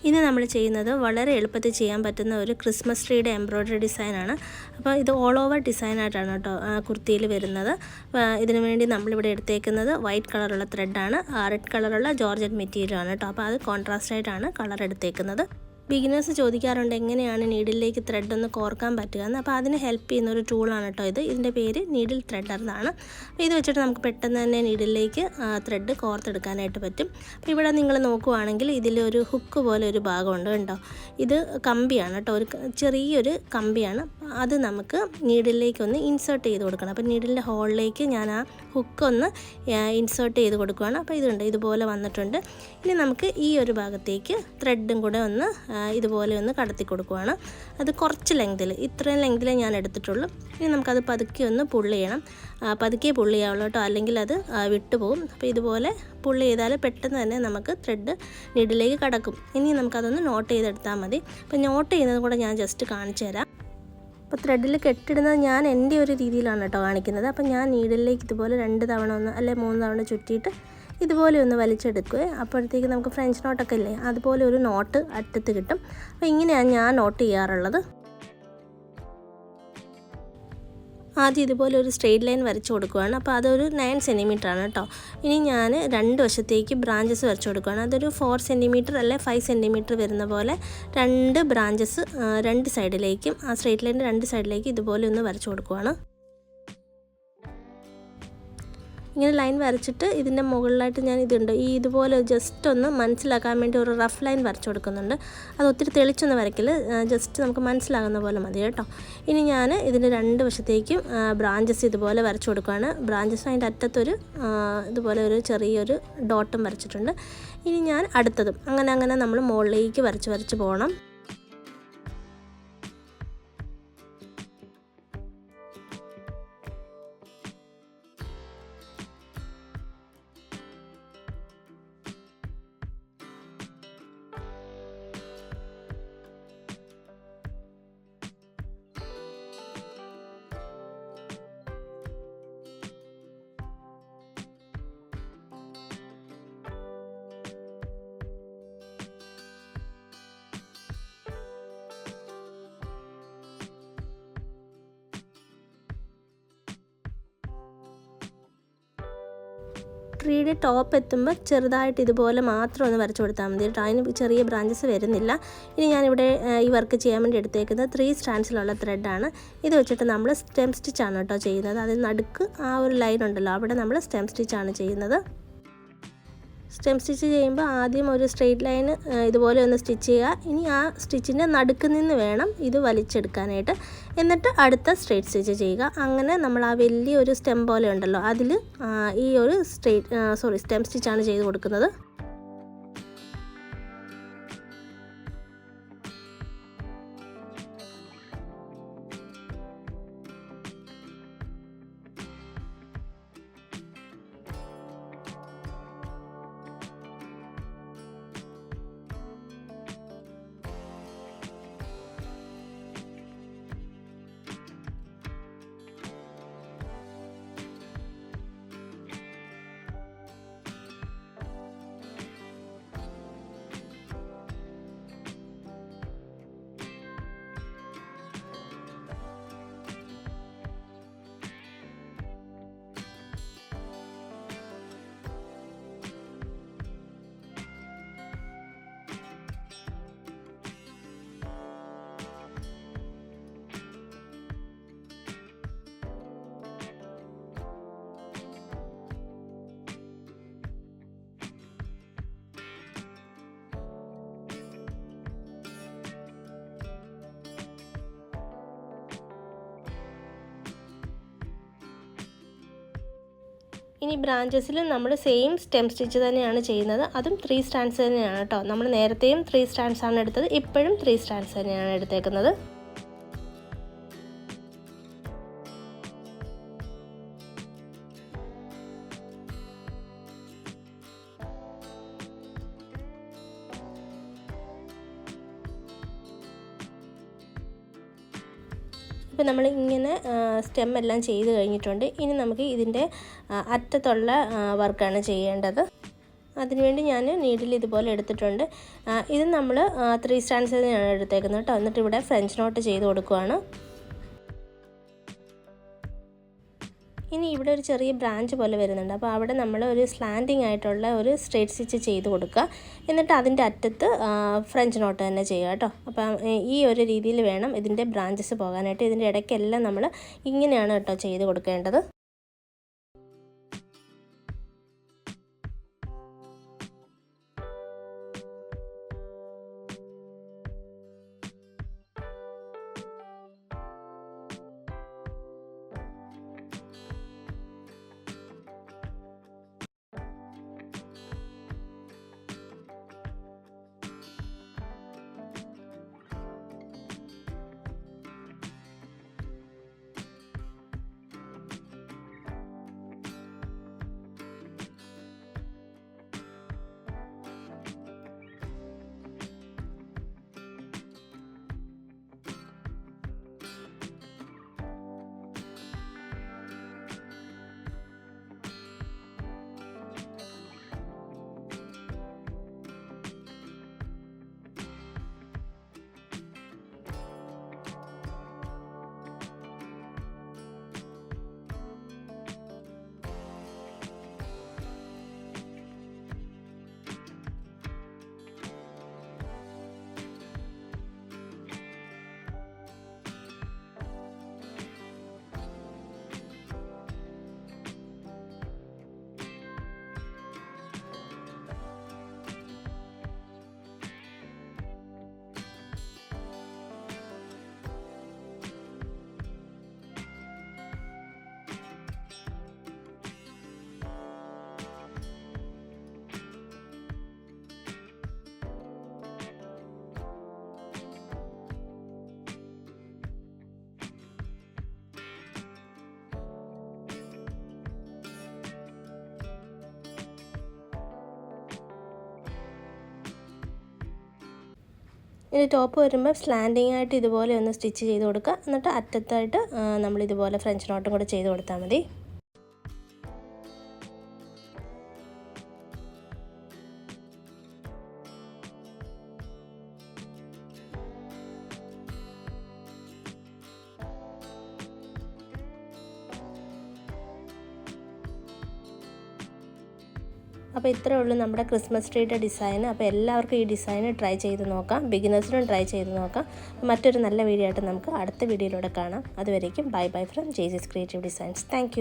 ഇന്ന് നമ്മൾ ചെയ്യുന്നത് വളരെ എളുപ്പത്തിൽ ചെയ്യാൻ പറ്റുന്ന ഒരു ക്രിസ്മസ് ട്രീയുടെ എംബ്രോയ്ഡറി ഡിസൈനാണ്. അപ്പോൾ ഇത് ഓൾ ഓവർ ഡിസൈനായിട്ടാണ് കേട്ടോ കുർത്തിയിൽ വരുന്നത്. ഇതിനു വേണ്ടി നമ്മളിവിടെ എടുത്തേക്കുന്നത് വൈറ്റ് കളറുള്ള ത്രെഡാണ്, റെഡ് കളറുള്ള ജോർജറ്റ് മെറ്റീരിയലാണ് കേട്ടോ. അപ്പോൾ അത് കോൺട്രാസ്റ്റായിട്ടാണ് കളർ എടുത്തേക്കുന്നത്. ബിഗിനേഴ്സ് ചോദിക്കാറുണ്ട് എങ്ങനെയാണ് നീഡിലേക്ക് ത്രെഡ് ഒന്ന് കോർക്കാൻ പറ്റുക എന്ന്. അപ്പോൾ അതിന് ഹെൽപ്പ് ചെയ്യുന്ന ഒരു ടൂളാണ് കേട്ടോ ഇത്. ഇതിൻ്റെ പേര് നീഡിൽ ത്രെഡർ എന്നാണ്. അപ്പോൾ ഇത് വെച്ചിട്ട് നമുക്ക് പെട്ടെന്ന് തന്നെ നീഡിലേക്ക് ത്രെഡ് കോർത്തെടുക്കാനായിട്ട് പറ്റും. അപ്പോൾ ഇവിടെ നിങ്ങൾ നോക്കുവാണെങ്കിൽ ഇതിലൊരു ഹുക്ക് പോലെ ഒരു ഭാഗമുണ്ട് കണ്ടോ. ഇത് കമ്പിയാണ് കേട്ടോ, ഒരു ചെറിയൊരു കമ്പിയാണ്. അത് നമുക്ക് നീഡിലേക്കൊന്ന് ഇൻസേർട്ട് ചെയ്ത് കൊടുക്കണം. അപ്പോൾ നീഡിലിൻ്റെ ഹോളിലേക്ക് ഞാൻ ആ ഹുക്കൊന്ന് ഇൻസേർട്ട് ചെയ്ത് കൊടുക്കുകയാണ്. അപ്പോൾ ഇതുണ്ട്, ഇതുപോലെ വന്നിട്ടുണ്ട്. ഇനി നമുക്ക് ഈ ഒരു ഭാഗത്തേക്ക് ത്രെഡും കൂടെ ഒന്ന് ഇതുപോലെ ഒന്ന് കടത്തി കൊടുക്കുകയാണ്. അത് കുറച്ച് ലെങ്തിൽ, ഇത്രയും ലെങ്തിലേ ഞാൻ എടുത്തിട്ടുള്ളൂ. ഇനി നമുക്കത് പതുക്കെ ഒന്ന് പുള്ള് ചെയ്യണം. പതുക്കെ പുള്ള് ചെയ്യാവുള്ളൂ കേട്ടോ, അല്ലെങ്കിൽ അത് വിട്ടുപോകും. അപ്പോൾ ഇതുപോലെ പുള്ള് ചെയ്താൽ പെട്ടെന്ന് തന്നെ നമുക്ക് ത്രെഡ് നീഡിലേക്ക് കടക്കും. ഇനി നമുക്കതൊന്ന് നോട്ട് ചെയ്തെടുത്താൽ മതി. അപ്പോൾ നോട്ട് ചെയ്യുന്നത് കൂടെ ഞാൻ ജസ്റ്റ് കാണിച്ചു തരാം. അപ്പോൾ ത്രെഡിൽ കെട്ടിടുന്നത് ഞാൻ എൻ്റെ ഒരു രീതിയിലാണ് കേട്ടോ കാണിക്കുന്നത്. അപ്പോൾ ഞാൻ നീഡിലേക്ക് ഇതുപോലെ 2 തവണ ഒന്ന് അല്ലെ 3 തവണ ചുറ്റിയിട്ട് ഇതുപോലെ ഒന്ന് വലിച്ചെടുക്കുക. അപ്പോഴത്തേക്ക് നമുക്ക് ഫ്രഞ്ച് നോട്ടൊക്കെ ഇല്ലേ, അതുപോലെ ഒരു നോട്ട് അറ്റത്ത് കിട്ടും. അപ്പോൾ ഇങ്ങനെയാണ് ഞാൻ നോട്ട് ചെയ്യാറുള്ളത്. ആദ്യം ഇതുപോലെ ഒരു സ്ട്രെയിറ്റ് ലൈൻ വരച്ച് കൊടുക്കുകയാണ്. അപ്പോൾ അതൊരു 9 സെൻറ്റിമീറ്ററാണ് കേട്ടോ. ഇനി ഞാൻ 2 വശത്തേക്ക് ബ്രാഞ്ചസ് വരച്ച് കൊടുക്കുകയാണ്. അതൊരു 4 സെൻറ്റിമീറ്റർ അല്ലെ 5 സെൻറ്റിമീറ്റർ വരുന്ന പോലെ 2 ബ്രാഞ്ചസ് 2 സൈഡിലേക്കും, ആ സ്ട്രെയിറ്റ് ലൈൻ്റെ 2 സൈഡിലേക്കും ഇതുപോലെ ഒന്ന് വരച്ച് കൊടുക്കുകയാണ്. ഇങ്ങനെ ലൈൻ വരച്ചിട്ട് ഇതിൻ്റെ മുകളിലായിട്ട് ഞാൻ ഇതുണ്ട് ഇതുപോലെ ജസ്റ്റ് ഒന്ന് മനസ്സിലാക്കാൻ വേണ്ടി ഒരു റഫ് ലൈൻ വരച്ച് കൊടുക്കുന്നുണ്ട്. അത് ഒത്തിരി തെളിച്ചൊന്നും വരയ്ക്കില്ല, ജസ്റ്റ് നമുക്ക് മനസ്സിലാകുന്ന പോലെ മതി കേട്ടോ. ഇനി ഞാൻ ഇതിൻ്റെ 2 വശത്തേക്കും ബ്രാഞ്ചസ് ഇതുപോലെ വരച്ച് കൊടുക്കുകയാണ്. ബ്രാഞ്ചസ് അതിൻ്റെ അറ്റത്തൊരു ഇതുപോലെ ഒരു ചെറിയൊരു ഡോട്ടും വരച്ചിട്ടുണ്ട്. ഇനി ഞാൻ അടുത്തതും അങ്ങനെ നമ്മൾ മുകളിലേക്ക് വരച്ച് പോകണം. ട്രീയുടെ ടോപ്പ് എത്തുമ്പോൾ ചെറുതായിട്ട് ഇതുപോലെ മാത്രം ഒന്ന് വരച്ച് കൊടുത്താൽ മതി കേട്ടോ. അതിന് ചെറിയ ബ്രാഞ്ചസ് വരുന്നില്ല. ഇനി ഞാനിവിടെ ഈ വർക്ക് ചെയ്യാൻ വേണ്ടി എടുത്തേക്കുന്നത് 3 സ്റ്റാൻഡ്സിലുള്ള ത്രെഡാണ്. ഇത് വെച്ചിട്ട് നമ്മൾ സ്റ്റെം സ്റ്റിച്ചാണ് കേട്ടോ ചെയ്യുന്നത്. അതിന് നടുക്ക് ആ ഒരു ലൈൻ ഉണ്ടല്ലോ, അവിടെ നമ്മൾ സ്റ്റെം സ്റ്റിച്ചാണ് ചെയ്യുന്നത്. സ്റ്റെം സ്റ്റിച്ച് ചെയ്യുമ്പോൾ ആദ്യം ഒരു സ്ട്രെയിറ്റ് ലൈൻ ഇതുപോലെ ഒന്ന് സ്റ്റിച്ച് ചെയ്യുക. ഇനി ആ സ്റ്റിച്ചിൻ്റെ നടുക്ക് നിന്ന് വേണം ഇത് വലിച്ചെടുക്കാനായിട്ട്. എന്നിട്ട് അടുത്ത സ്ട്രെയിറ്റ് സ്റ്റിച്ച് ചെയ്യുക. അങ്ങനെ നമ്മൾ ആ വലിയൊരു സ്റ്റെം പോലെ ഉണ്ടല്ലോ, അതിൽ ഈ ഒരു സ്റ്റെം സ്റ്റിച്ചാണ് ചെയ്ത് കൊടുക്കുന്നത്. ഇനി ബ്രാഞ്ചസിൽ നമ്മൾ സെയിം സ്റ്റെം സ്റ്റിച്ച് തന്നെയാണ് ചെയ്യുന്നത്. അതും 3 സ്റ്റാൻഡ്സ് തന്നെയാണ് കേട്ടോ. നമ്മൾ നേരത്തെയും 3 സ്റ്റാൻഡ്സ് ആണ് എടുത്തത്, ഇപ്പോഴും 3 സ്റ്റാൻഡ്സ് തന്നെയാണ് എടുത്തേക്കുന്നത്. ഇപ്പോൾ നമ്മൾ ഇങ്ങനെ സ്റ്റെം എല്ലാം ചെയ്ത് കഴിഞ്ഞിട്ടുണ്ട്. ഇനി നമുക്ക് ഇതിൻ്റെ അറ്റത്തുള്ള വർക്കാണ് ചെയ്യേണ്ടത്. അതിനുവേണ്ടി ഞാൻ നീഡിൽ ഇതുപോലെ എടുത്തിട്ടുണ്ട്. ഇത് നമ്മൾ 3 സ്റ്റാൻഡ്സ് തന്നെയാണ് എടുത്തേക്കുന്നത് കേട്ടോ. എന്നിട്ട് ഇവിടെ ഫ്രഞ്ച് നോട്ട് ചെയ്ത് കൊടുക്കുകയാണ്. ഇനി ഇവിടെ ഒരു ചെറിയ ബ്രാഞ്ച് പോലെ വരുന്നുണ്ട്. അപ്പോൾ അവിടെ നമ്മൾ ഒരു സ്ലാൻഡിങ് ആയിട്ടുള്ള ഒരു സ്ട്രേറ്റ് സ്റ്റിച്ച് ചെയ്ത് കൊടുക്കുക. എന്നിട്ട് അതിൻ്റെ അറ്റത്ത് ഫ്രഞ്ച് നോട്ട് തന്നെ ചെയ്യുക കേട്ടോ. അപ്പം ഈ ഒരു രീതിയിൽ വേണം ഇതിൻ്റെ ബ്രാഞ്ചസ് പോകാനായിട്ട്. ഇതിൻ്റെ ഇടയ്ക്കെല്ലാം നമ്മൾ ഇങ്ങനെയാണ് കേട്ടോ ചെയ്ത് കൊടുക്കേണ്ടത്. ഇനി ടോപ്പ് വരുമ്പോൾ സ്ലാൻഡിങ് ആയിട്ട് ഇതുപോലെ ഒന്ന് സ്റ്റിച്ച് ചെയ്ത് കൊടുക്കുക. എന്നിട്ട് അറ്റത്തായിട്ട് നമ്മളിതുപോലെ ഫ്രഞ്ച് നോട്ടും കൂടെ ചെയ്ത് കൊടുത്താൽ മതി. അപ്പോൾ ഇത്രയേ ഉള്ളൂ നമ്മുടെ ക്രിസ്മസ് ട്രീയുടെ ഡിസൈൻ. അപ്പോൾ എല്ലാവർക്കും ഈ ഡിസൈൻ ട്രൈ ചെയ്ത് നോക്കാം, ബിഗിനേഴ്സിനും ട്രൈ ചെയ്ത് നോക്കാം. മറ്റൊരു നല്ല വീഡിയോ ആയിട്ട് നമുക്ക് അടുത്ത വീഡിയോയിലൂടെ കാണാം. അതുവരേക്കും bye bye from ജെയ്സീസ് creative designs. Thank